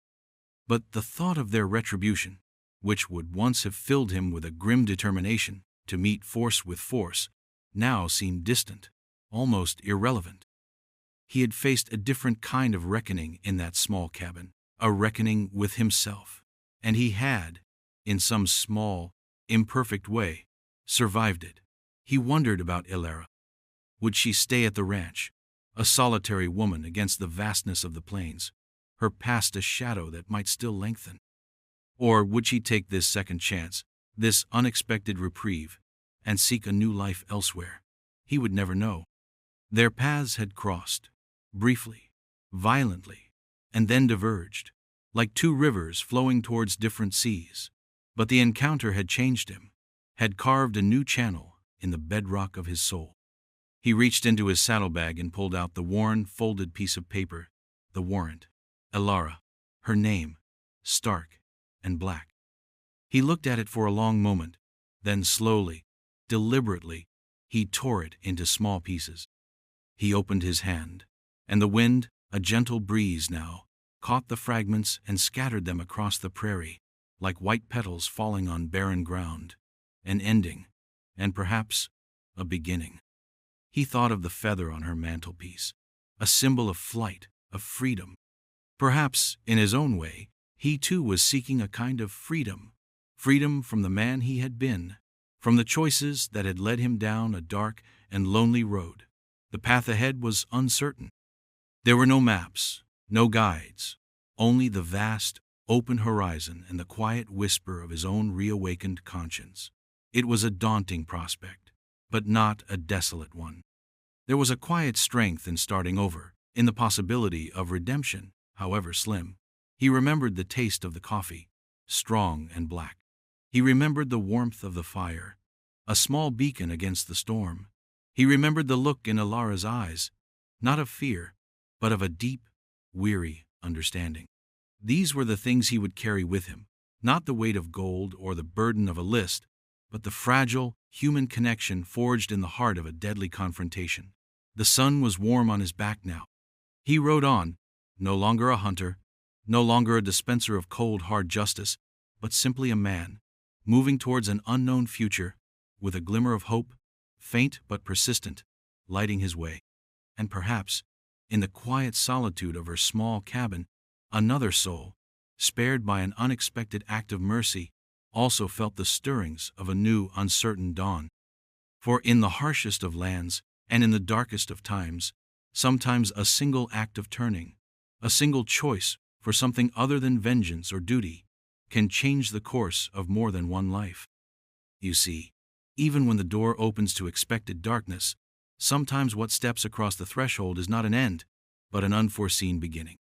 But the thought of their retribution, which would once have filled him with a grim determination to meet force with force, now seemed distant, almost irrelevant. He had faced a different kind of reckoning in that small cabin, a reckoning with himself, and he had, in some small, imperfect way, survived it. He wondered about Alara. Would she stay at the ranch, a solitary woman against the vastness of the plains, her past a shadow that might still lengthen? Or would she take this second chance, this unexpected reprieve, and seek a new life elsewhere? He would never know. Their paths had crossed, briefly, violently, and then diverged, like two rivers flowing towards different seas. But the encounter had changed him, had carved a new channel in the bedrock of his soul. He reached into his saddlebag and pulled out the worn, folded piece of paper, the warrant. Alara, her name, stark and black. He looked at it for a long moment, then slowly, deliberately, he tore it into small pieces. He opened his hand, and the wind, a gentle breeze now, caught the fragments and scattered them across the prairie, like white petals falling on barren ground. An ending, and perhaps a beginning. He thought of the feather on her mantelpiece, a symbol of flight, of freedom. Perhaps, in his own way, he too was seeking a kind of freedom, freedom from the man he had been, from the choices that had led him down a dark and lonely road. The path ahead was uncertain. There were no maps, no guides, only the vast, open horizon and the quiet whisper of his own reawakened conscience. It was a daunting prospect, but not a desolate one. There was a quiet strength in starting over, in the possibility of redemption, however slim. He remembered the taste of the coffee, strong and black. He remembered the warmth of the fire, a small beacon against the storm. He remembered the look in Alara's eyes, not of fear, but of a deep, weary understanding. These were the things he would carry with him, not the weight of gold or the burden of a list, but the fragile, human connection forged in the heart of a deadly confrontation. The sun was warm on his back now. He rode on, no longer a hunter, no longer a dispenser of cold, hard justice, but simply a man, moving towards an unknown future, with a glimmer of hope, faint but persistent, lighting his way. And perhaps, in the quiet solitude of her small cabin, another soul, spared by an unexpected act of mercy, also felt the stirrings of a new, uncertain dawn. For in the harshest of lands, and in the darkest of times, sometimes a single act of turning, a single choice for something other than vengeance or duty, can change the course of more than one life. You see, even when the door opens to expected darkness, sometimes what steps across the threshold is not an end, but an unforeseen beginning.